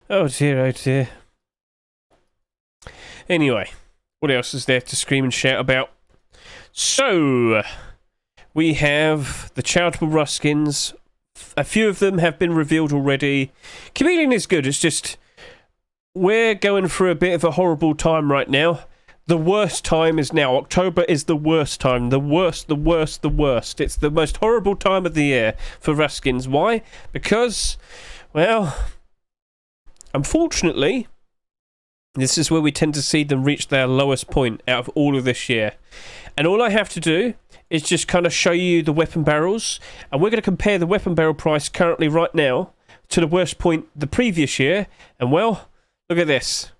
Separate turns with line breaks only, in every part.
Oh dear, oh dear. Anyway, what else is there to scream and shout about? So, we have the charitable Ruskins. A few of them have been revealed already. Chameleon is good, it's just... we're going through a bit of a horrible time right now. The worst time is now. October is the worst time. The worst, the worst, the worst. It's the most horrible time of the year for Ruskins. Why? Because, well, unfortunately, this is where we tend to see them reach their lowest point out of all of this year. And all I have to do is just kind of show you the weapon barrels. And we're going to compare the weapon barrel price currently right now to the worst point the previous year. And, well, look at this.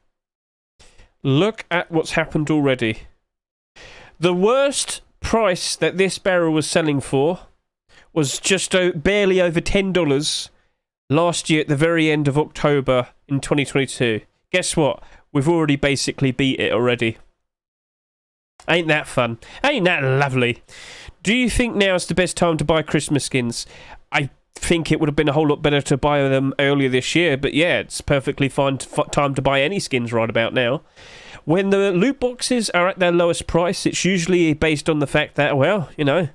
Look at what's happened already. The worst price that this barrel was selling for was just barely over $10 last year at the very end of October in 2022. Guess what? We've already basically beat it already. Ain't that fun? Ain't that lovely? Do you think now's the best time to buy Christmas skins? I think it would have been a whole lot better to buy them earlier this year, but yeah, it's perfectly fine time to buy any skins right about now. When the loot boxes are at their lowest price, it's usually based on the fact that, well, you know,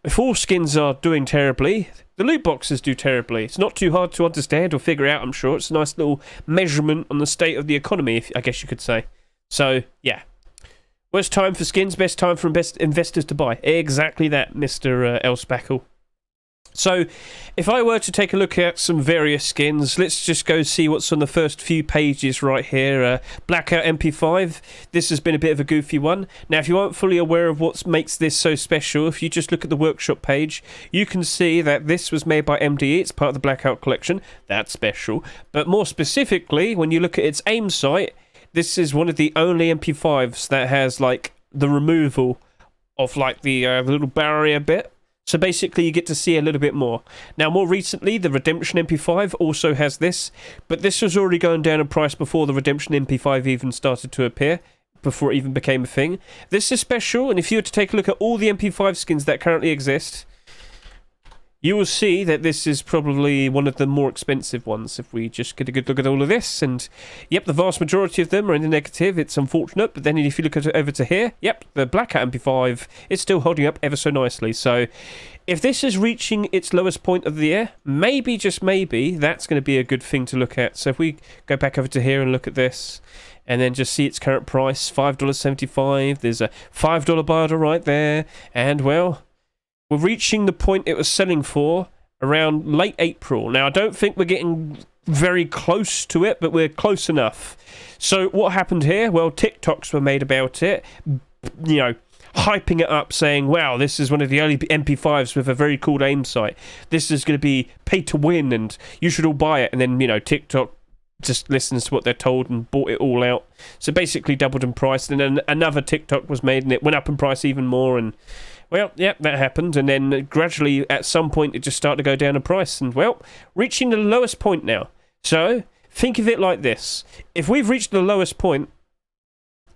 if all skins are doing terribly, the loot boxes do terribly. It's not too hard to understand or figure out, I'm sure. It's a nice little measurement on the state of the economy, I guess you could say. So, yeah. Worst time for skins, best time for investors to buy. Exactly that, Mr. Elspackle. So, if I were to take a look at some various skins, let's just go see what's on the first few pages right here. Blackout MP5. This has been a bit of a goofy one. Now, if you aren't fully aware of what makes this so special, if you just look at the workshop page, you can see that this was made by MDE. It's part of the Blackout collection. That's special. But more specifically, when you look at its aim sight, this is one of the only MP5s that has, like, the removal of, like, the little barrier bit. So basically you get to see a little bit more. Now more recently the Redemption MP5 also has this, but this was already going down in price before the Redemption MP5 even started to appear, before it even became a thing. This is special, and if you were to take a look at all the MP5 skins that currently exist, you will see that this is probably one of the more expensive ones if we just get a good look at all of this. And yep, the vast majority of them are in the negative. It's unfortunate, but then if you look at it over to here, yep, the Blackout MP5 is still holding up ever so nicely. So if this is reaching its lowest point of the year, maybe, just maybe, that's going to be a good thing to look at. So if we go back over to here and look at this, and then just see its current price, $5.75. There's a $5 buy order right there, and well, we're reaching the point it was selling for around late April. Now, I don't think we're getting very close to it, but we're close enough. So what happened here? Well, TikToks were made about it, you know, hyping it up, saying, wow, this is one of the only MP5s with a very cool aim sight. This is going to be pay to win, and you should all buy it. And then, you know, TikTok just listens to what they're told and bought it all out. So basically doubled in price. And then another TikTok was made, and it went up in price even more, and well, yeah, that happened, and then gradually, at some point, it just started to go down in price, and, well, reaching the lowest point now. So, think of it like this. If we've reached the lowest point,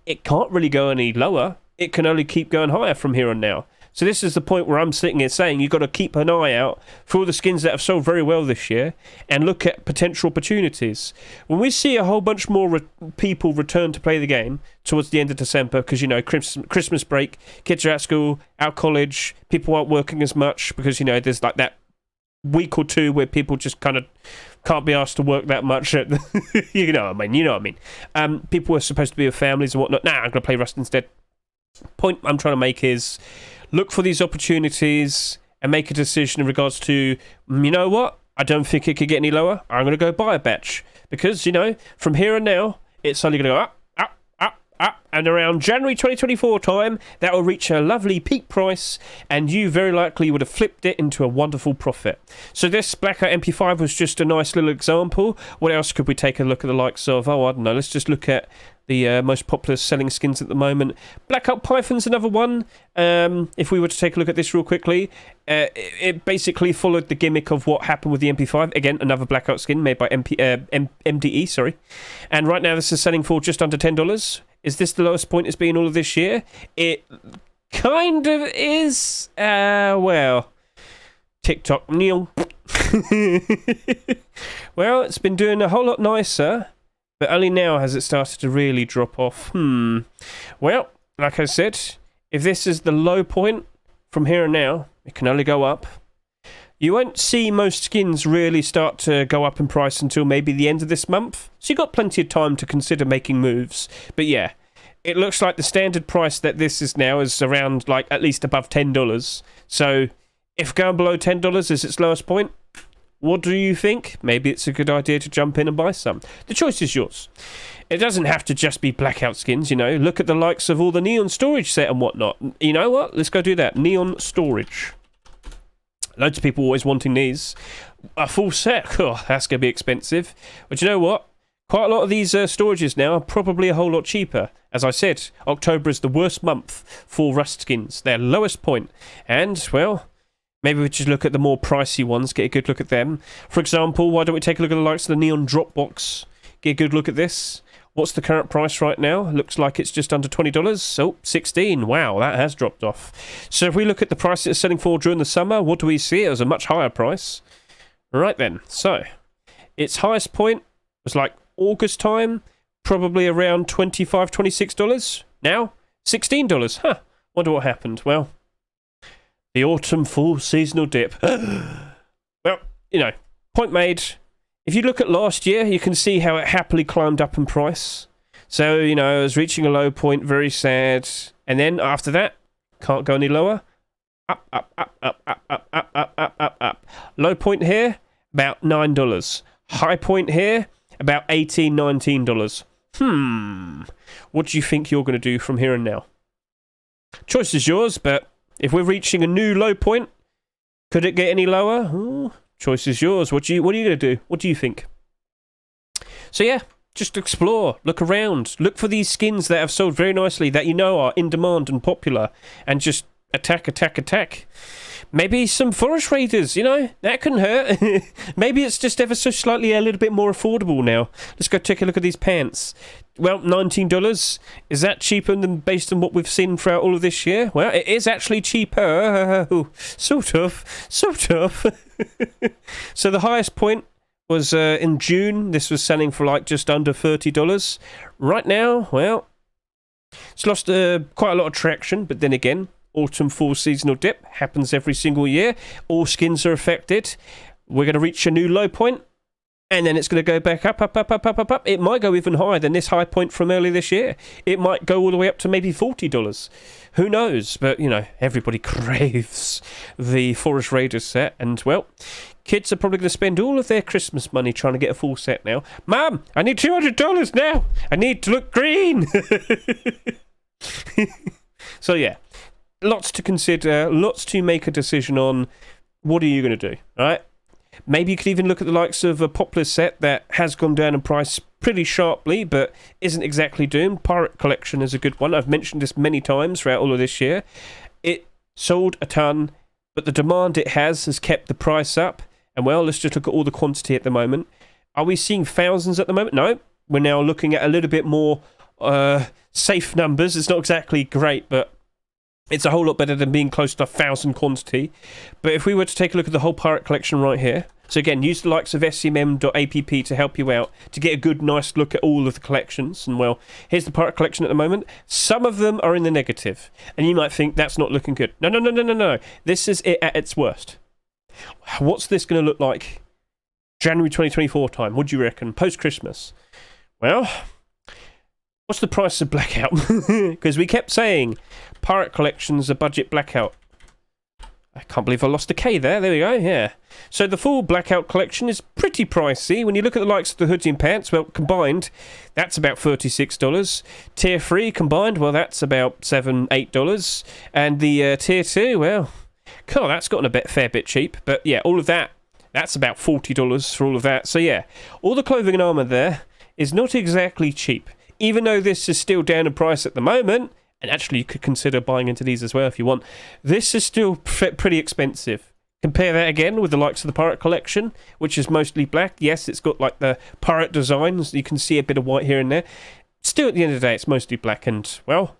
it can't really go any lower. It can only keep going higher from here on now. So this is the point where I'm sitting here saying you've got to keep an eye out for all the skins that have sold very well this year and look at potential opportunities. When we see a whole bunch more people return to play the game towards the end of December, because, you know, Christmas break, kids are at school, out of college, people aren't working as much because, you know, there's like that week or two where people just kind of can't be asked to work that much. You know what I mean. People are supposed to be with families and whatnot. Nah, I'm going to play Rust instead. Point I'm trying to make is look for these opportunities and make a decision in regards to, you know what, I don't think it could get any lower. I'm going to go buy a batch. Because, you know, from here and now, it's only going to go up, up, up, up. And around January 2024 time, that will reach a lovely peak price, and you very likely would have flipped it into a wonderful profit. So this Blackout MP5 was just a nice little example. What else could we take a look at the likes of? Oh, I don't know. Let's just look at the most popular selling skins at the moment. Blackout Python's another one. If we were to take a look at this real quickly, it basically followed the gimmick of what happened with the MP5. Again, another Blackout skin made by MDE, sorry. And right now this is selling for just under $10. Is this the lowest point it's been all of this year? It kind of is. Well, TikTok. Neil. Well, it's been doing a whole lot nicer, but only now has it started to really drop off. Well, like I said, if this is the low point from here and now, it can only go up. You won't see most skins really start to go up in price until maybe the end of this month, so you've got plenty of time to consider making moves. But yeah, it looks like the standard price that this is now is around, like, at least above $10. So if going below $10 is its lowest point, what do you think? Maybe it's a good idea to jump in and buy some. The choice is yours. It doesn't have to just be Blackout skins, you know. Look at the likes of all the Neon Storage set and whatnot. You know what? Let's go do that. Neon Storage. Loads of people always wanting these. A full set, oh, that's going to be expensive. But you know what? Quite a lot of these storages now are probably a whole lot cheaper. As I said, October is the worst month for Rust skins. Their lowest point. And, well, maybe we just look at the more pricey ones, get a good look at them. For example, why don't we take a look at the likes of the Neon Dropbox? Get a good look at this. What's the current price right now? Looks like it's just under $20. Oh, 16. Wow, that has dropped off. So if we look at the price it's selling for during the summer, what do we see? It was a much higher price. Right then, so its highest point was like August time, probably around $25, $26. Now, $16. Huh, wonder what happened. Well, the autumn fall seasonal dip. Well, you know, point made. If you look at last year, you can see how it happily climbed up in price. So, you know, it was reaching a low point, very sad. And then after that, can't go any lower. Up, up, up, up, up, up, up, up, up, up, up. Low point here, about $9. High point here, about $18, $19. What do you think you're going to do from here and now? Choice is yours, but if we're reaching a new low point, could it get any lower? Ooh. Choice is yours. What are you going to do? What do you think? So yeah, just explore, look around, look for these skins that have sold very nicely, that you know are in demand and popular, and just attack, attack, attack. Maybe some Forest Raiders, you know, that couldn't hurt. Maybe it's just ever so slightly a little bit more affordable now. Let's go take a look at these pants. Well, $19. Is that cheaper than based on what we've seen throughout all of this year? Well, it is actually cheaper. Sort of. So the highest point was in June. This was selling for like just under $30. Right now, well, it's lost quite a lot of traction, but then again, autumn fall seasonal dip happens every single year. All skins are affected. We're going to reach a new low point, and then it's going to go back up, up, up, up, up, up, up. It might go even higher than this high point from earlier this year. It might go all the way up to maybe $40. Who knows? But, you know, everybody craves the Forest Raiders set. And, well, kids are probably going to spend all of their Christmas money trying to get a full set now. Mum, I need $200 now. I need to look green. So, yeah. Lots to consider, lots to make a decision on. What are you going to do? All right? Maybe you could even look at the likes of a popular set that has gone down in price pretty sharply, but isn't exactly doomed. Pirate Collection is a good one. I've mentioned this many times throughout all of this year. It sold a ton, but the demand it has kept the price up. And well, let's just look at all the quantity at the moment. Are we seeing thousands at the moment? No. We're now looking at a little bit more safe numbers. It's not exactly great, but it's a whole lot better than being close to 1,000 quantity. But if we were to take a look at the whole Pirate Collection right here, so again, use the likes of scmm.app to help you out, to get a good, nice look at all of the collections. And well, here's the Pirate Collection at the moment. Some of them are in the negative, and you might think that's not looking good. No. This is it at its worst. What's this going to look like January 2024 time? What do you reckon? Post-Christmas? Well, what's the price of Blackout? Because we kept saying Pirate Collection's a budget Blackout. I can't believe I lost a K there. There we go, yeah. So the full Blackout Collection is pretty pricey. When you look at the likes of the hoodie and pants, well, combined, that's about $36. Tier 3 combined, well, that's about $7, $8. And the Tier 2, well, God, that's gotten a fair bit cheap. But yeah, all of that, that's about $40 for all of that. So yeah, all the clothing and armour there is not exactly cheap. Even though this is still down in price at the moment, and actually you could consider buying into these as well if you want, this is still pretty expensive. Compare that again with the likes of the Pirate Collection, which is mostly black. Yes, it's got like the pirate designs. You can see a bit of white here and there. Still, at the end of the day, it's mostly black, and, well,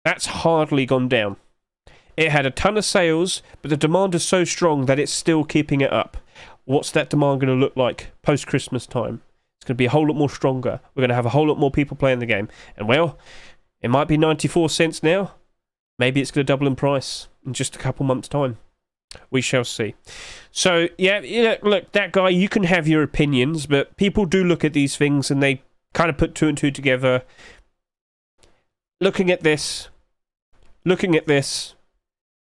that's hardly gone down. It had a ton of sales, but the demand is so strong that it's still keeping it up. What's that demand going to look like post-Christmas time? It's going to be a whole lot more stronger. We're going to have a whole lot more people playing the game. And, well, it might be 94 cents now. Maybe it's going to double in price in just a couple months' time. We shall see. So, yeah, look, that guy, you can have your opinions, but people do look at these things and they kind of put two and two together. Looking at this,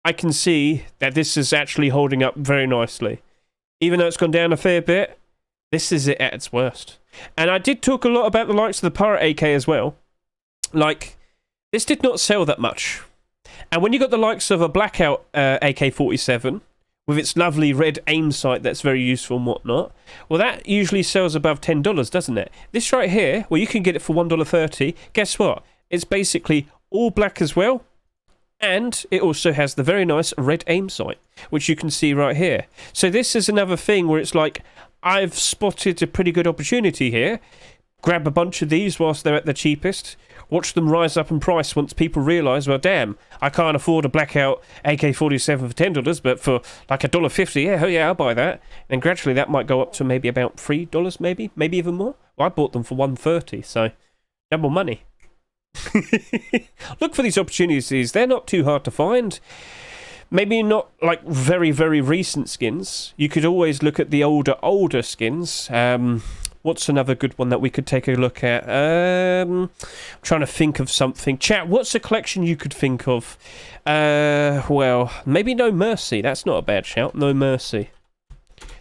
I can see that this is actually holding up very nicely. Even though it's gone down a fair bit, this is it at its worst. And I did talk a lot about the likes of the Pirate AK as well. Like, this did not sell that much. And when you got the likes of a Blackout AK-47, with its lovely red aim sight that's very useful and whatnot, well, that usually sells above $10, doesn't it? This right here, well, you can get it for $1.30. Guess what? It's basically all black as well. And it also has the very nice red aim sight, which you can see right here. So this is another thing where it's like, I've spotted a pretty good opportunity here. Grab a bunch of these whilst they're at the cheapest. Watch them rise up in price once people realise, well, damn, I can't afford a Blackout AK-47 for $10, but for like $1.50, yeah, hell yeah, I'll buy that. And gradually that might go up to maybe about $3, maybe even more. Well, I bought them for $1.30, so double money. Look for these opportunities. They're not too hard to find. Maybe not like very, very recent skins. You could always look at the older skins. What's another good one that we could take a look at? I'm trying to think of something. Chat, what's a collection you could think of? Well, maybe No Mercy. That's not a bad shout. No Mercy.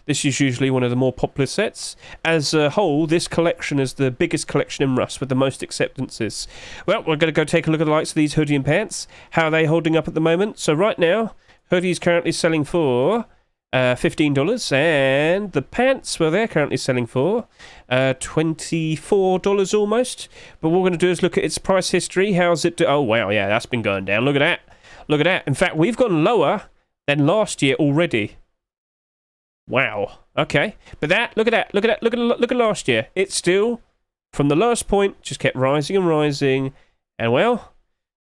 This is usually one of the more popular sets. As a whole, this collection is the biggest collection in Rust with the most acceptances. Well, we're going to go take a look at the likes of these hoodie and pants. How are they holding up at the moment? So right now, hoodie is currently selling for $15, and the pants, well, they're currently selling for $24 almost. But what we're going to do is look at its price history. How's it oh, wow, yeah, that's been going down. Look at that. Look at that. In fact, we've gone lower than last year already. Wow. Okay. But that, look at that. Look at last year. It's still, from the lowest point, just kept rising and rising. And, well,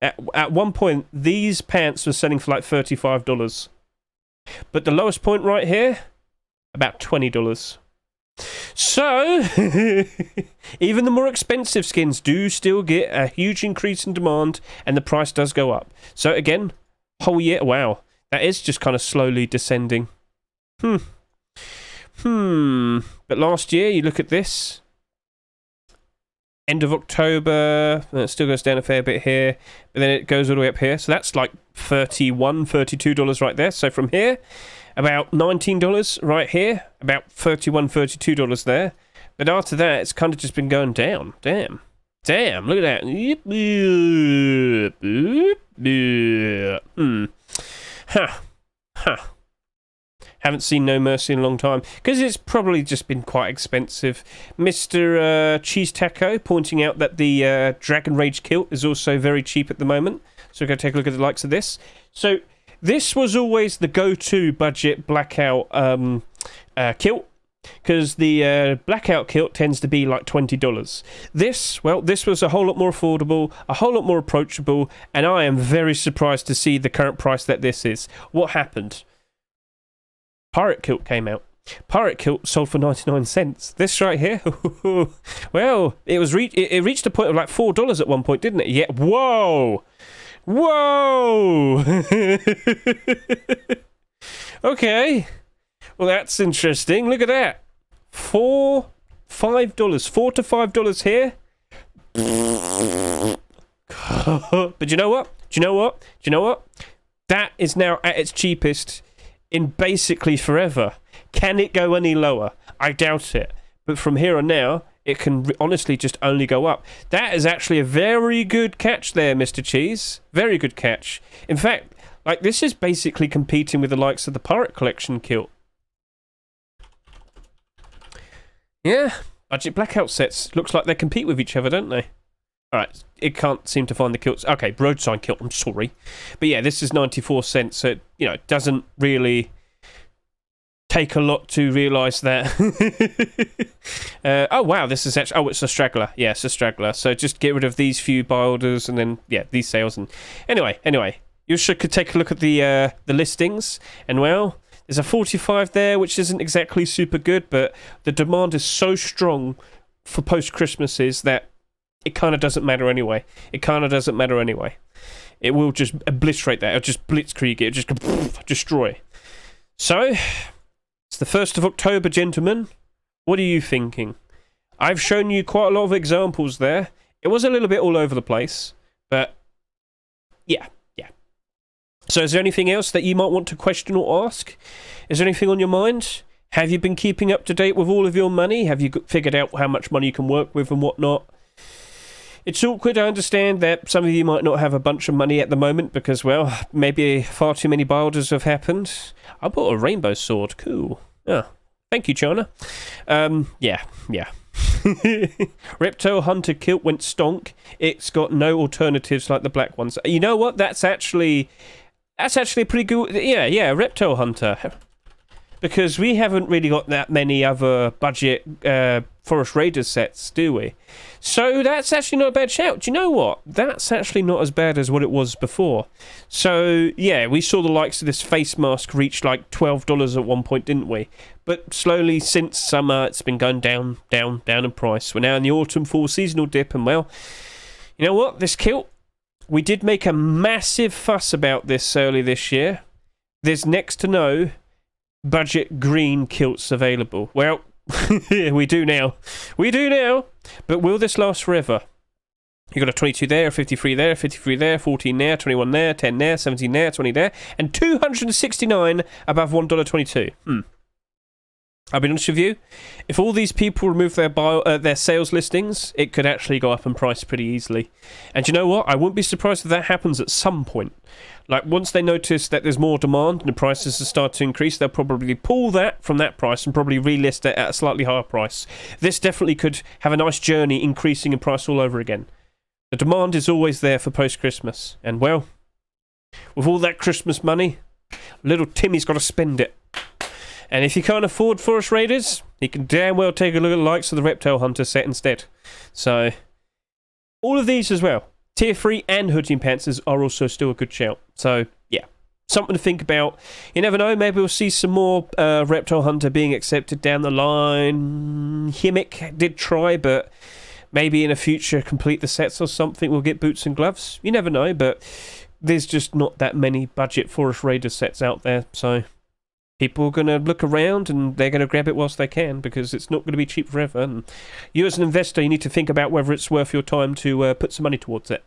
at one point, these pants were selling for like $35. But the lowest point right here, about $20. So, even the more expensive skins do still get a huge increase in demand, and the price does go up. So, again, whole year, wow. That is just kind of slowly descending. But last year, you look at this. End of October, it still goes down a fair bit here, but then it goes all the way up here. So that's like $31, $32 right there. So from here, about $19 right here, about $31, $32 there. But after that, it's kind of just been going down. Damn, look at that. Haven't seen No Mercy in a long time, because it's probably just been quite expensive. Mr. Cheese Taco pointing out that the Dragon Rage Kilt is also very cheap at the moment. So we're going to take a look at the likes of this. So this was always the go-to budget Blackout kilt, because the Blackout kilt tends to be like $20. This was a whole lot more affordable, a whole lot more approachable, and I am very surprised to see the current price that this is. What happened? Pirate Kilt came out. Pirate Kilt sold for 99 cents. This right here, well, it reached a point of like $4 at one point, didn't it? Yeah. Whoa. Okay. Well, that's interesting. Look at that. $4 to $5 here. But you know what? That is now at its cheapest in basically forever. Can it go any lower? I doubt it. But from here on now, it can honestly just only go up. That is actually a very good catch there, Mr. Cheese. Very good catch. In fact, like, this is basically competing with the likes of the Pirate Collection kilt. Yeah, budget Blackout sets. Looks like they compete with each other, don't they? Alright, it can't seem to find the kilts. Okay, roadside kilt, I'm sorry. But yeah, this is 94 cents, so, you know, it doesn't really take a lot to realise that. Oh, wow, this is actually... Oh, it's a straggler. Yeah, it's a straggler. So just get rid of these few buy orders and then, yeah, these sales. And anyway, you could take a look at the listings, and well, there's a 45 there, which isn't exactly super good, but the demand is so strong for post-Christmases that it kind of doesn't matter anyway. It will just obliterate that. It'll just blitzkrieg it. It'll just destroy. So, it's the 1st of October, gentlemen. What are you thinking? I've shown you quite a lot of examples there. It was a little bit all over the place, but yeah. So is there anything else that you might want to question or ask? Is there anything on your mind? Have you been keeping up to date with all of your money? Have you figured out how much money you can work with and whatnot? It's awkward, I understand that some of you might not have a bunch of money at the moment because, well, maybe far too many boulders have happened. I bought a rainbow sword. Cool. Oh, thank you, China. Yeah. Reptile Hunter Kilt went stonk. It's got no alternatives like the black ones. You know what? That's actually pretty good. Yeah, Reptile Hunter. Because we haven't really got that many other budget Forest Raiders sets, do we? So that's actually not a bad shout. Do you know what? That's actually not as bad as what it was before. So, yeah, we saw the likes of this face mask reach like $12 at one point, didn't we? But slowly, since summer, it's been going down in price. We're now in the autumn-fall seasonal dip, and well, you know what? This kilt, we did make a massive fuss about this early this year. There's next to no budget green kilts available. Well, we do now. But will this last forever? You got a 22 there, a 53 there, a 53 there, 14 there, 21 there, 10 there, 17 there, 20 there, and 269 above $1.22. I'll be honest with you, if all these people remove their sales listings, it could actually go up in price pretty easily. And you know what? I wouldn't be surprised if that happens at some point. Like, once they notice that there's more demand and the prices start to increase, they'll probably pull that from that price and probably relist it at a slightly higher price. This definitely could have a nice journey increasing in price all over again. The demand is always there for post-Christmas. And, well, with all that Christmas money, little Timmy's got to spend it. And if you can't afford Forest Raiders, you can damn well take a look at the likes of the Reptile Hunter set instead. So, all of these as well. Tier 3 and Hoodie Pantsers are also still a good shout. So, yeah. Something to think about. You never know, maybe we'll see some more Reptile Hunter being accepted down the line. Himic did try, but maybe in a future complete the sets or something, we'll get boots and gloves. You never know, but there's just not that many budget Forest Raider sets out there, so people are going to look around and they're going to grab it whilst they can because it's not going to be cheap forever. And you as an investor, you need to think about whether it's worth your time to put some money towards it.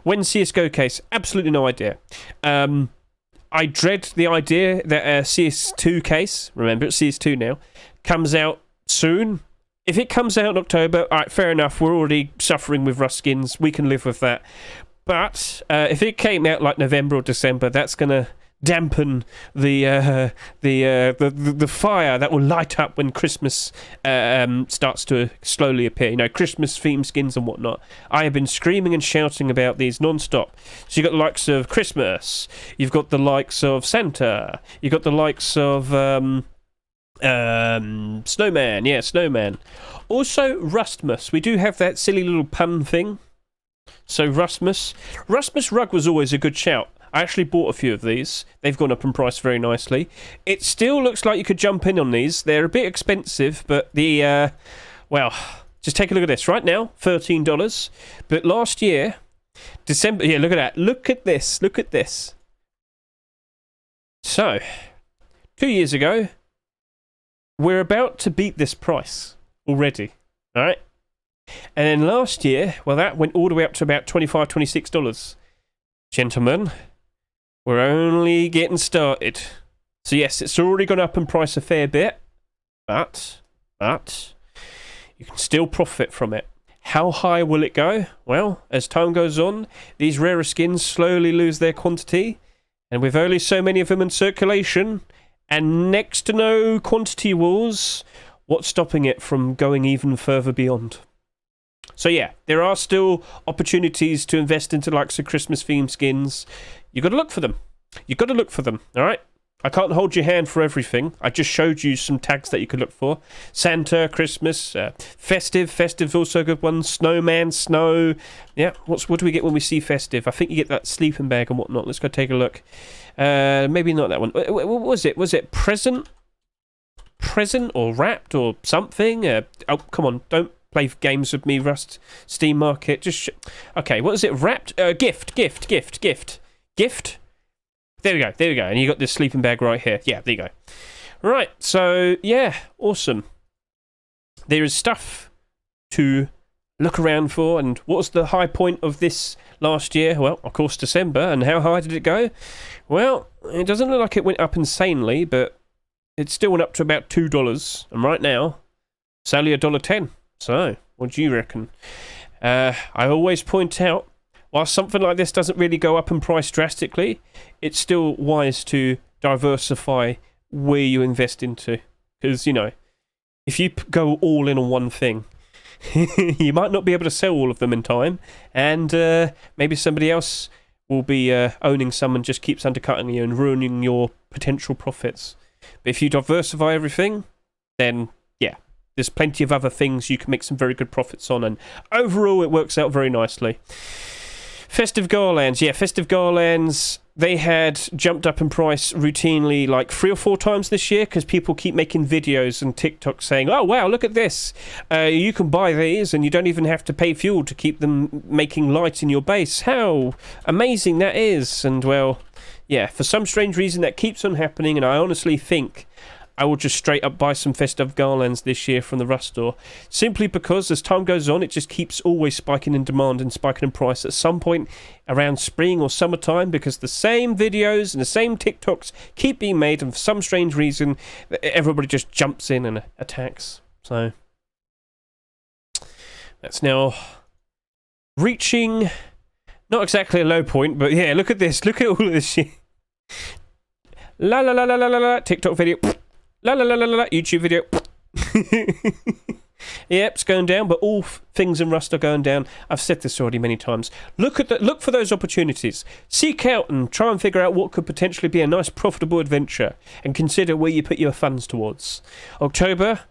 When CSGO case? Absolutely no idea. I dread the idea that a CS2 case, remember it's CS2 now, comes out soon. If it comes out in October, all right, fair enough, we're already suffering with rust skins, we can live with that. But if it came out like November or December, that's going to dampen the fire that will light up when Christmas starts to slowly appear. You know, Christmas theme skins and whatnot. I have been screaming and shouting about these non-stop. So you've got the likes of Christmas, you've got the likes of Santa, you've got the likes of Snowman. Yeah, Snowman. Also Rustmas. We do have that silly little pun thing. So Rustmas rug was always a good shout. I actually bought a few of these. They've gone up in price very nicely. It still looks like you could jump in on these. They're a bit expensive, but the, well, just take a look at this. Right now, $13. But last year, December, yeah, look at that. Look at this. So, 2 years ago, we're about to beat this price already. All right? And then last year, well, that went all the way up to about $25, $26. Gentlemen, we're only getting started. So yes, it's already gone up in price a fair bit, but you can still profit from it. How high will it go? Well, as time goes on, these rarer skins slowly lose their quantity, and with only so many of them in circulation, and next to no quantity wars, what's stopping it from going even further beyond? So yeah, there are still opportunities to invest into likes of Christmas theme skins. You've got to look for them. All right? I can't hold your hand for everything. I just showed you some tags that you could look for. Santa, Christmas, festive. Festive's also a good one. Snowman, snow. Yeah, what do we get when we see festive? I think you get that sleeping bag and whatnot. Let's go take a look. Maybe not that one. What was it? Was it present? Present or wrapped or something? Oh, come on. Don't play games with me, Rust. Steam Market. Okay, what is it? Wrapped? Gift. Gift? There we go. And you got this sleeping bag right here. Yeah, there you go. Right, so, yeah, awesome. There is stuff to look around for, and what was the high point of this last year? Well, of course, December, and how high did it go? Well, it doesn't look like it went up insanely, but it still went up to about $2, and right now, it's only $1.10. So, what do you reckon? I always point out, while something like this doesn't really go up in price drastically, it's still wise to diversify where you invest into. Because, you know, if you go all in on one thing, you might not be able to sell all of them in time, and maybe somebody else will be owning some and just keeps undercutting you and ruining your potential profits. But if you diversify everything, then, yeah, there's plenty of other things you can make some very good profits on, and overall it works out very nicely. Festive garlands. Yeah, festive garlands, they had jumped up in price routinely like 3 or 4 times this year because people keep making videos and TikTok saying, oh, wow, look at this. You can buy these and you don't even have to pay fuel to keep them making light in your base. How amazing that is. And, well, yeah, for some strange reason that keeps on happening, and I honestly think I will just straight up buy some festive garlands this year from the Rust store, simply because as time goes on, it just keeps always spiking in demand and spiking in price at some point around spring or summertime, because the same videos and the same TikToks keep being made, and for some strange reason, everybody just jumps in and attacks. So that's now reaching not exactly a low point, but yeah, look at this. Look at all of this shit. La la la la la la, TikTok video. La la la la la, YouTube video. Yep, it's going down, but all things in Rust are going down. I've said this already many times. Look for those opportunities. Seek out and try and figure out what could potentially be a nice, profitable adventure, and consider where you put your funds towards. October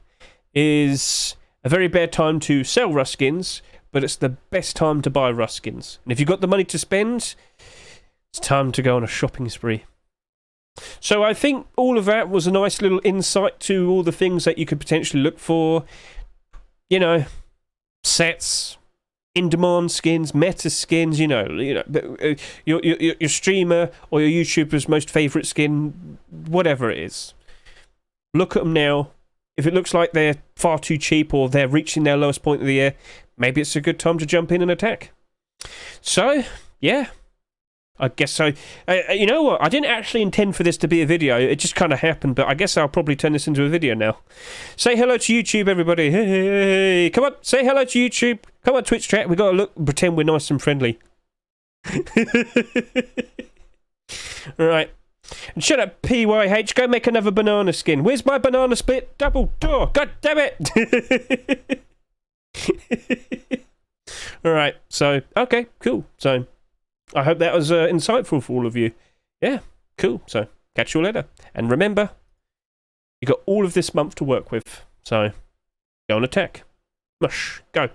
is a very bad time to sell Rust skins, but it's the best time to buy Rust skins. And if you've got the money to spend, it's time to go on a shopping spree. So I think all of that was a nice little insight to all the things that you could potentially look for. You know, sets, in-demand skins, meta skins, you know, your streamer or your YouTuber's most favourite skin, whatever it is. Look at them now. If it looks like they're far too cheap or they're reaching their lowest point of the year, maybe it's a good time to jump in and attack. So, yeah. I guess so. You know what? I didn't actually intend for this to be a video. It just kind of happened, but I guess I'll probably turn this into a video now. Say hello to YouTube, everybody. Hey, come on. Say hello to YouTube. Come on, Twitch chat. We got to pretend we're nice and friendly. Right. And shut up, PYH. Go make another banana skin. Where's my banana split? Double door. God damn it. Alright. So, okay, cool. So, I hope that was insightful for all of you. Yeah, cool. So, catch you all later. And remember, you got all of this month to work with. So, go and attack. Mush. Go.